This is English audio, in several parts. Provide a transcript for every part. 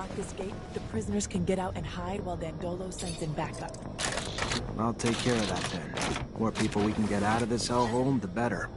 unlock this gate, the prisoners can get out and hide while Dandolo sends in backup. I'll take care of that then. The more people we can get out of this hellhole, the better.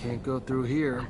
Can't go through here.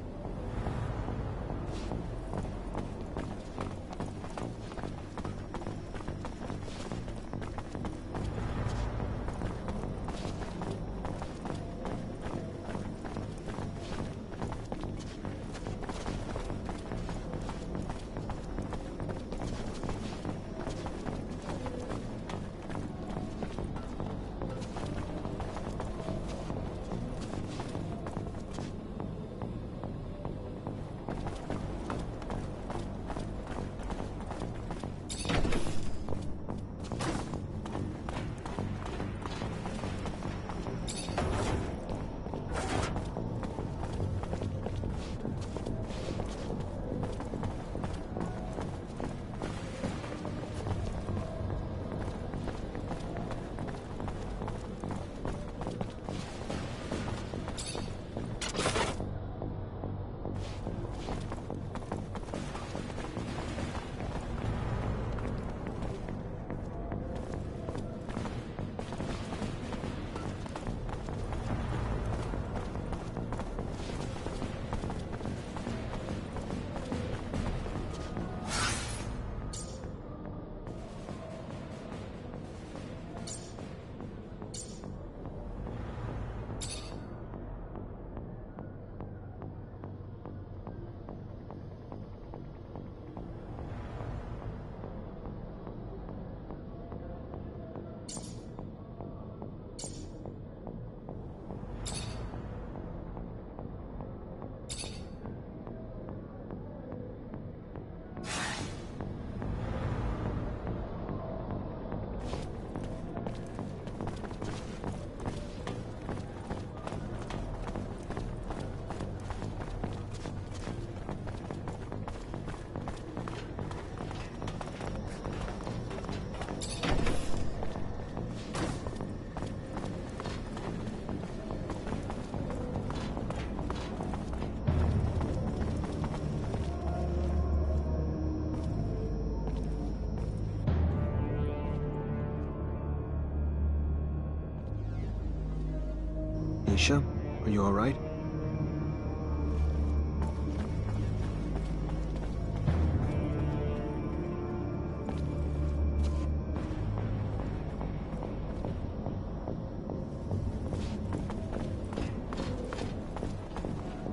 Nisha, are you alright?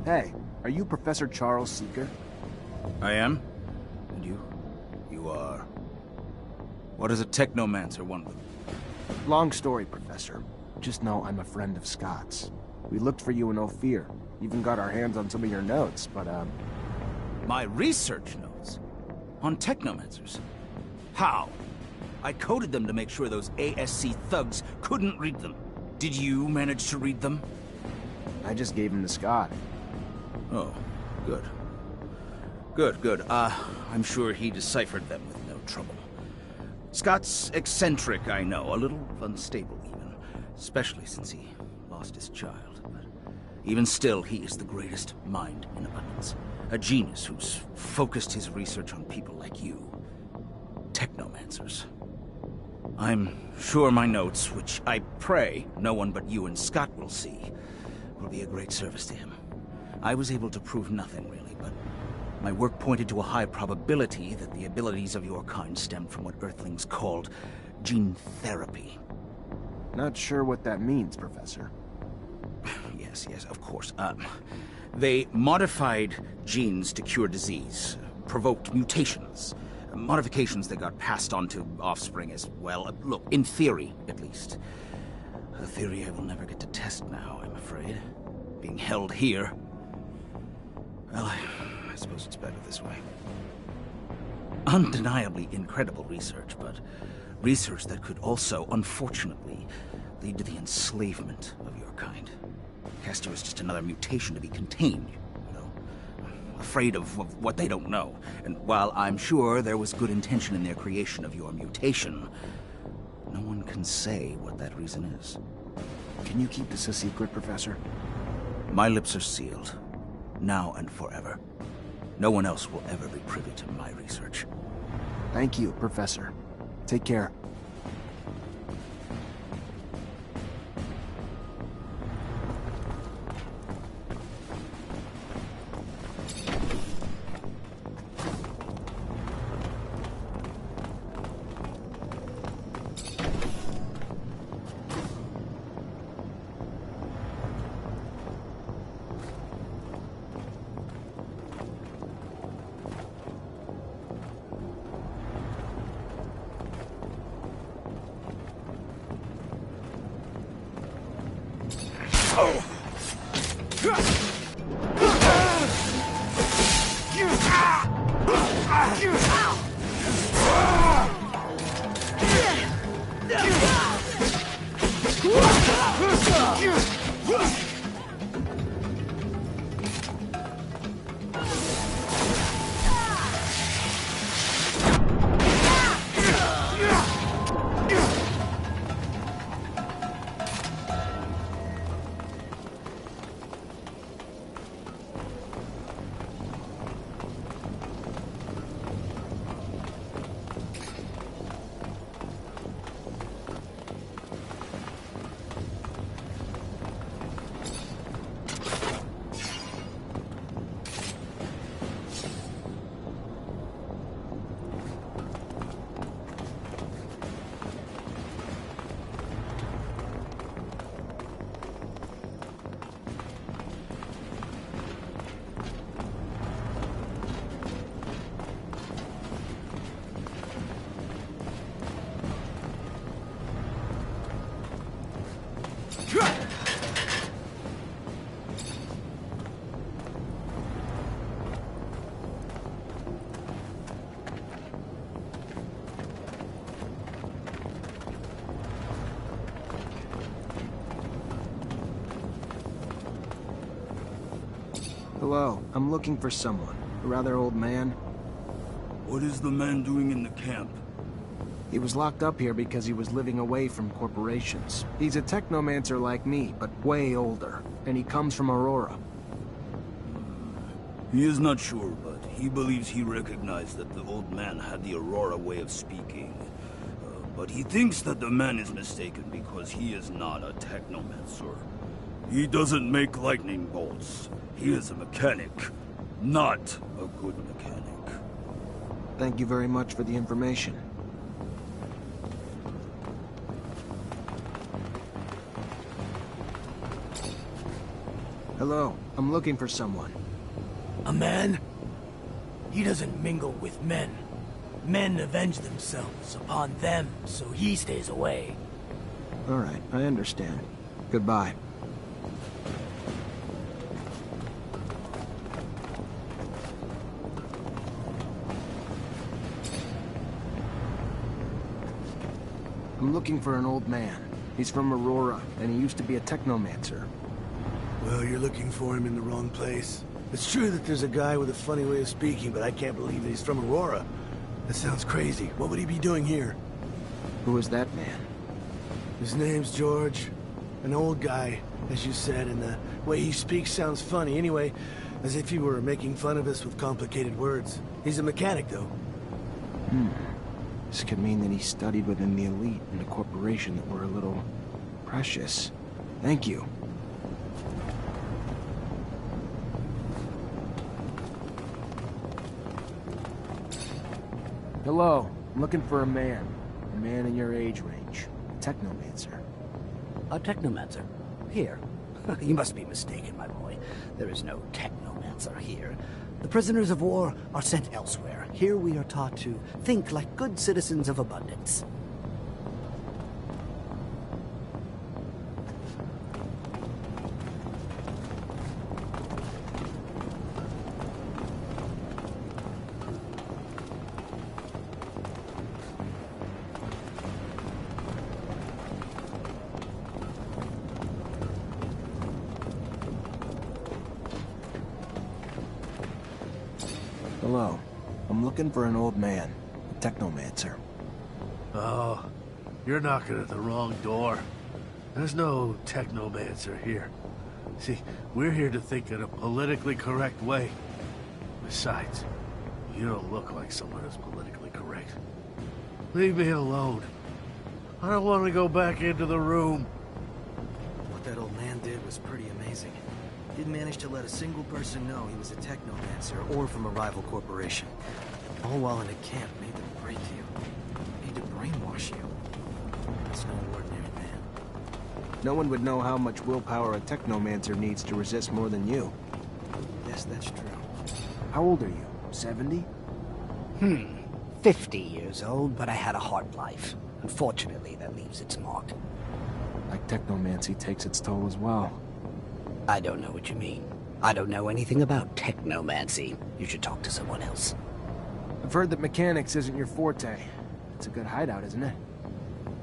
Hey, are you Professor Charles Seeker? I am? And you? You are... What does a Technomancer want with me? Long story, Professor. Just know I'm a friend of Scott's. We looked for you in Ophir. Even got our hands on some of your notes, but, My research notes? On Technomancers? How? I coded them to make sure those ASC thugs couldn't read them. Did you manage to read them? I just gave him to Scott. Oh, good. Good. I'm sure he deciphered them with no trouble. Scott's eccentric, I know, a little unstable even, especially since he lost his child. But even still, he is the greatest mind in abundance. A genius who's focused his research on people like you. Technomancers. I'm sure my notes, which I pray no one but you and Scott will see, will be a great service to him. I was able to prove nothing, really, but my work pointed to a high probability that the abilities of your kind stemmed from what Earthlings called gene therapy. Not sure what that means, Professor. Yes, of course. They modified genes to cure disease, provoked mutations, modifications that got passed on to offspring as well. Look, in theory, at least. A theory I will never get to test now, I'm afraid. Being held here. Well, I suppose it's better this way. Undeniably incredible research, but research that could also, unfortunately, lead to the enslavement of your kind. Cast you as just another mutation to be contained, you know, afraid of what they don't know. And while I'm sure there was good intention in their creation of your mutation, no one can say what that reason is. Can you keep this a secret, Professor? My lips are sealed, now and forever. No one else will ever be privy to my research. Thank you, Professor. Take care. Hello, I'm looking for someone. A rather old man. What is the man doing in the camp? He was locked up here because he was living away from corporations. He's a technomancer like me, but way older. And he comes from Aurora. He is not sure, but he believes he recognized that the old man had the Aurora way of speaking. But he thinks that the man is mistaken because he is not a technomancer. He doesn't make lightning bolts. He is a mechanic, not a good mechanic. Thank you very much for the information. Hello, I'm looking for someone. A man? He doesn't mingle with men. Men avenge themselves upon them, so he stays away. All right, I understand. Goodbye. I'm looking for an old man. He's from Aurora, and he used to be a Technomancer. Well, you're looking for him in the wrong place. It's true that there's a guy with a funny way of speaking, but I can't believe that he's from Aurora. That sounds crazy. What would he be doing here? Who is that man? His name's George. An old guy, as you said, and the way he speaks sounds funny. Anyway, as if he were making fun of us with complicated words. He's a mechanic, though. This could mean that he studied within the elite in a corporation that were a little precious. Thank you. Hello. I'm looking for a man. A man in your age range. A Technomancer. A Technomancer? Here? You must be mistaken, my boy. There is no Technomancer here. The prisoners of war are sent elsewhere. Here we are taught to think like good citizens of abundance. Hello. I'm looking for an old man. A Technomancer. Oh, you're knocking at the wrong door. There's no Technomancer here. See, we're here to think in a politically correct way. Besides, you don't look like someone who's politically correct. Leave me alone. I don't want to go back into the room. What that old man did was pretty amazing. Didn't manage to let a single person know he was a Technomancer or from a rival corporation. All while in a camp made to break you. Made to brainwash you. That's no ordinary man. No one would know how much willpower a Technomancer needs to resist more than you. Yes, that's true. How old are you? 70? 50 years old, but I had a hard life. Unfortunately, that leaves its mark. Like Technomancy takes its toll as well. I don't know what you mean. I don't know anything about Technomancy. You should talk to someone else. I've heard that mechanics isn't your forte. It's a good hideout, isn't it?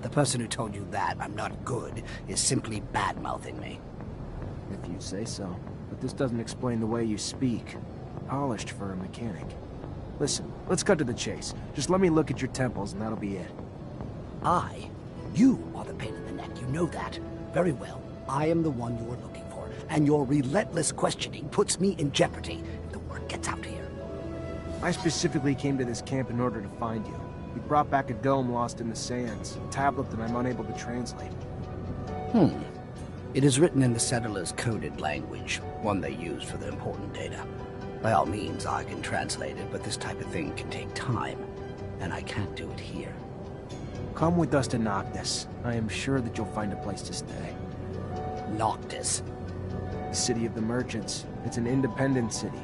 The person who told you that I'm not good is simply bad-mouthing me. If you say so. But this doesn't explain the way you speak. Polished for a mechanic. Listen, let's cut to the chase. Just let me look at your temples and that'll be it. You are the pain in the neck, you know that. Very well, I am the one you are looking for, and your relentless questioning puts me in jeopardy if the word gets out here. I specifically came to this camp in order to find you. You brought back a dome lost in the sands, a tablet that I'm unable to translate. It is written in the settlers' coded language, one they use for their important data. By all means, I can translate it, but this type of thing can take time, and I can't do it here. Come with us to Noctis. I am sure that you'll find a place to stay. Noctis. The city of the merchants. It's an independent city.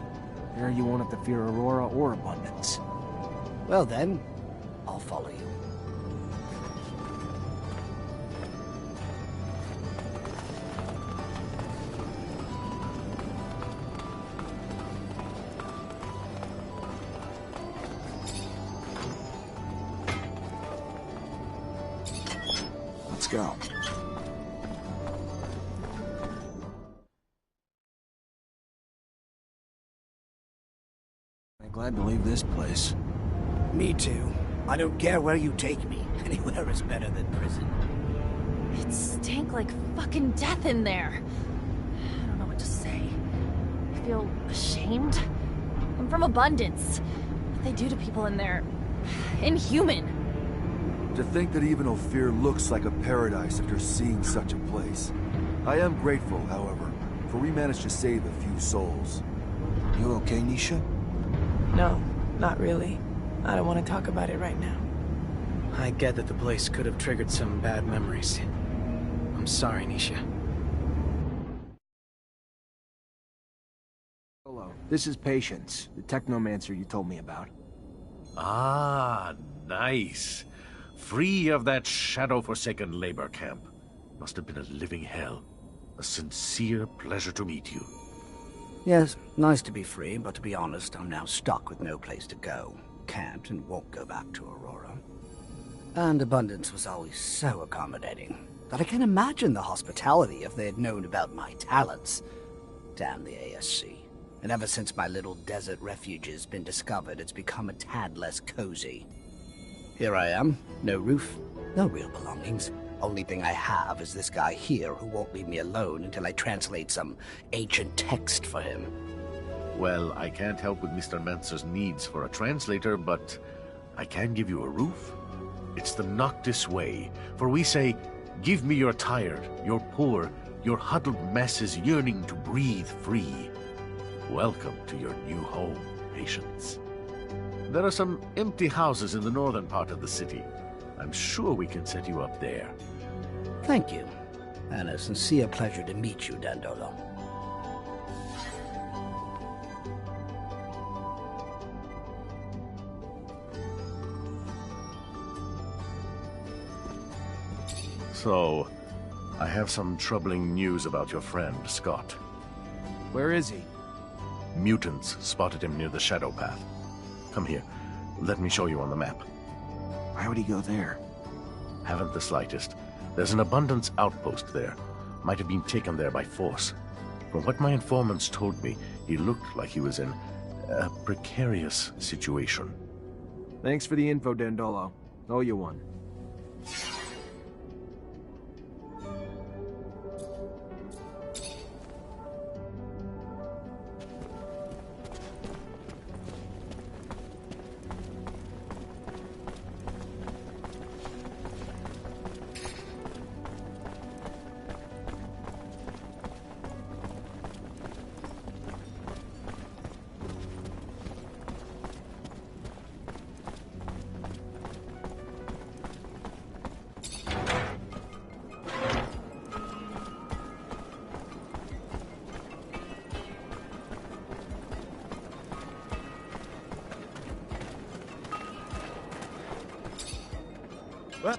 There you won't have to fear Aurora or abundance. Well then, I'll follow you. Let's go. I'm glad to leave this place. Me too. I don't care where you take me. Anywhere is better than prison. It stank like fucking death in there. I don't know what to say. I feel ashamed. I'm from Abundance. What they do to people in there... inhuman. To think that even Ophir looks like a paradise after seeing such a place. I am grateful, however, for we managed to save a few souls. You okay, Nisha? No, not really. I don't want to talk about it right now. I get that the place could have triggered some bad memories. I'm sorry, Nisha. Hello. This is Patience, the Technomancer you told me about. Ah, nice. Free of that shadow-forsaken labor camp. Must have been a living hell. A sincere pleasure to meet you. Yes, nice to be free, but to be honest, I'm now stuck with no place to go. Can't and won't go back to Aurora. And Abundance was always so accommodating that I can't imagine the hospitality if they had known about my talents. Damn the ASC. And ever since my little desert refuge has been discovered, it's become a tad less cozy. Here I am, no roof, no real belongings. Only thing I have is this guy here who won't leave me alone until I translate some ancient text for him. Well, I can't help with Mr. Mancer's needs for a translator, but I can give you a roof. It's the Noctis way, for we say, give me your tired, your poor, your huddled masses yearning to breathe free. Welcome to your new home, Patience. There are some empty houses in the northern part of the city. I'm sure we can set you up there. Thank you, and a sincere pleasure to meet you, Dandolo. So, I have some troubling news about your friend, Scott. Where is he? Mutants spotted him near the Shadow Path. Come here. Let me show you on the map. Why would he go there? Haven't the slightest. There's an Abundance outpost there. Might have been taken there by force. From what my informants told me, he looked like he was in a precarious situation. Thanks for the info, Dandolo. Owe you one. What?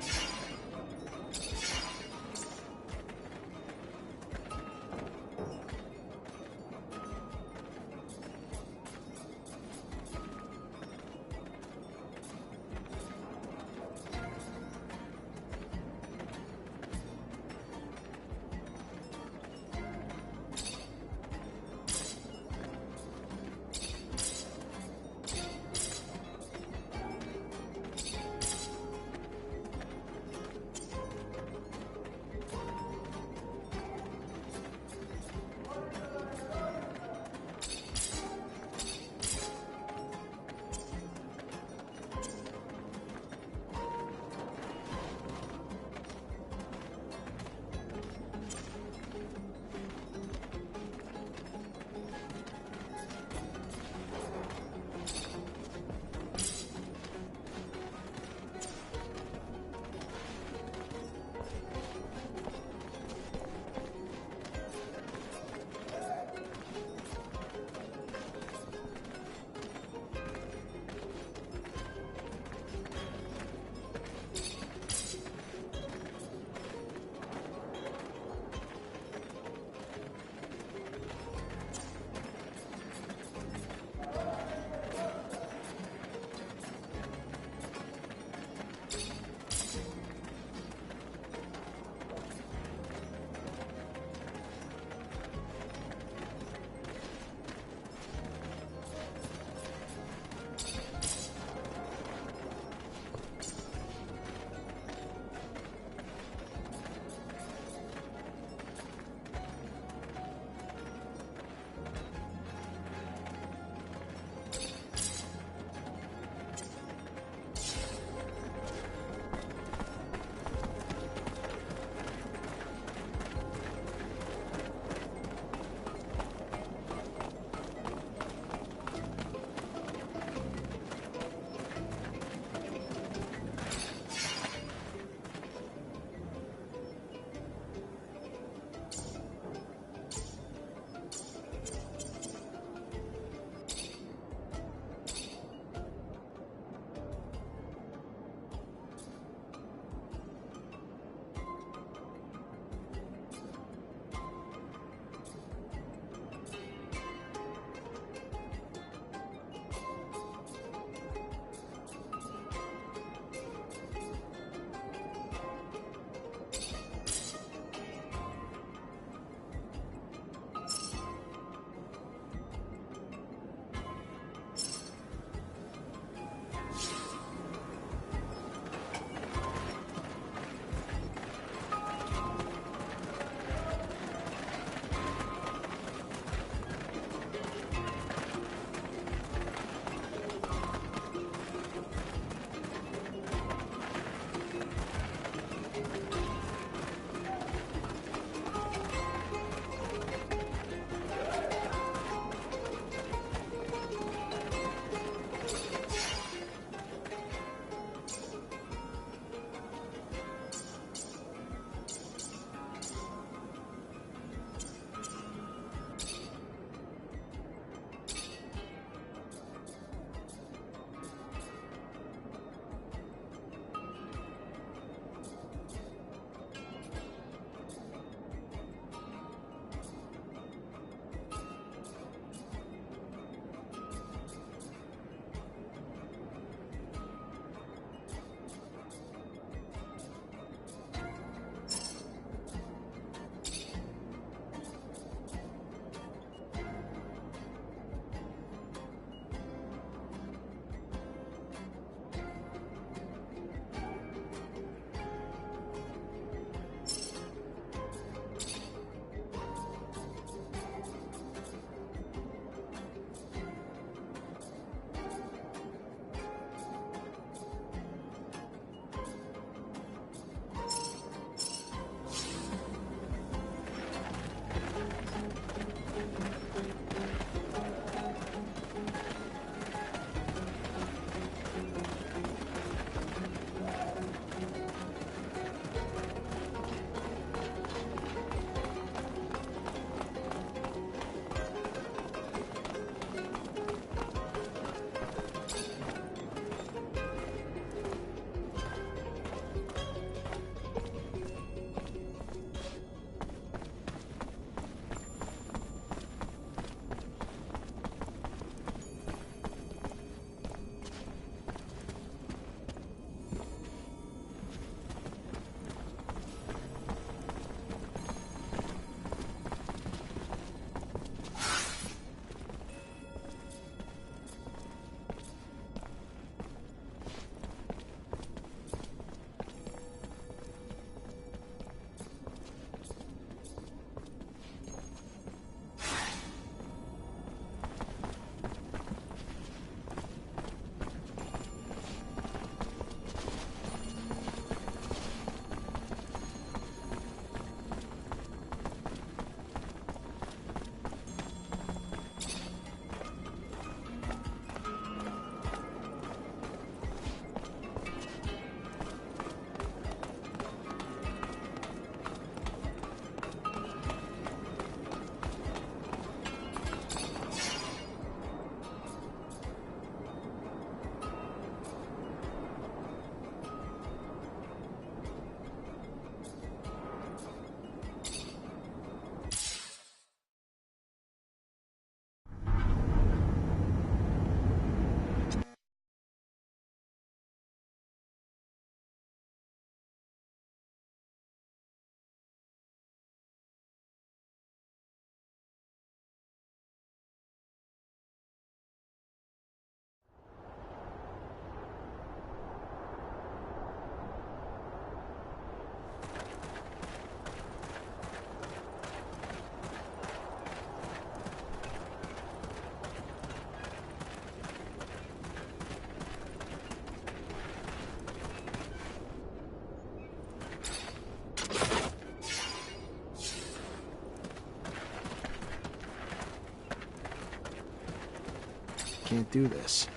can't do this.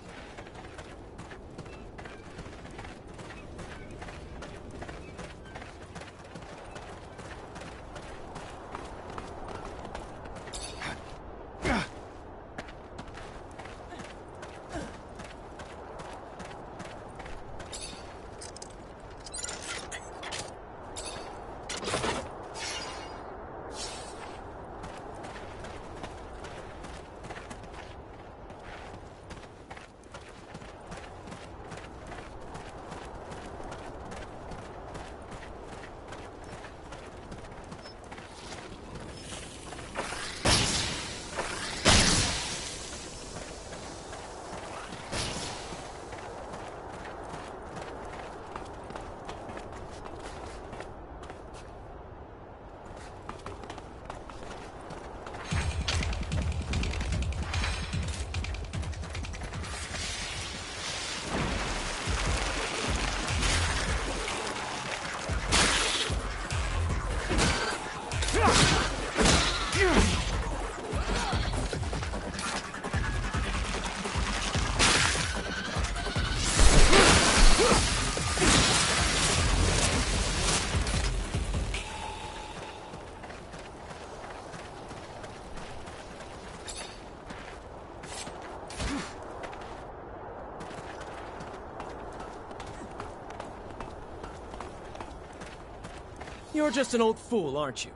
You're just an old fool, aren't you?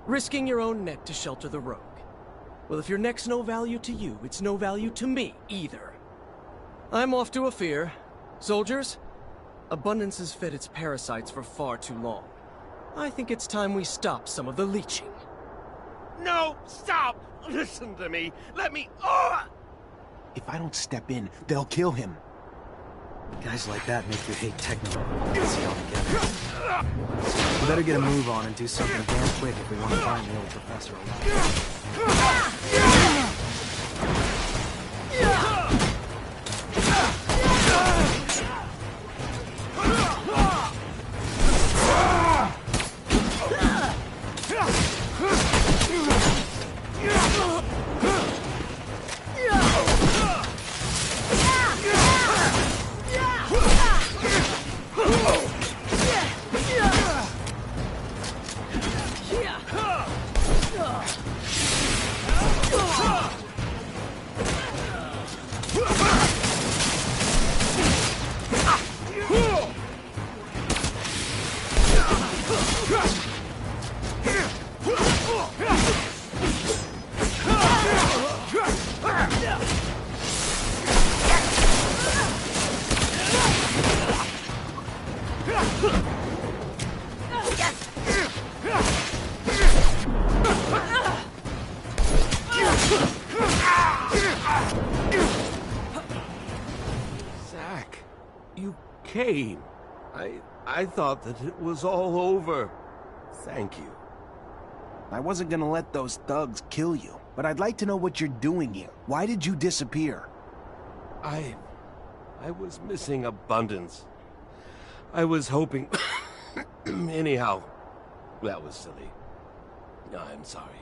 Risking your own neck to shelter the rogue. Well, if your neck's no value to you, it's no value to me, either. I'm off to Ophir. Soldiers, Abundance has fed its parasites for far too long. I think it's time we stop some of the leeching. No! Stop! Listen to me! Let me... If I don't step in, they'll kill him. Guys like that make you hate Techno altogether. We better get a move on and do something damn quick if we want to find the old professor alive. Zach, you came. I thought that it was all over. Thank you. I wasn't gonna let those thugs kill you, but I'd like to know what you're doing here. Why did you disappear? I was missing Abundance. I was hoping... Anyhow, that was silly. I'm sorry.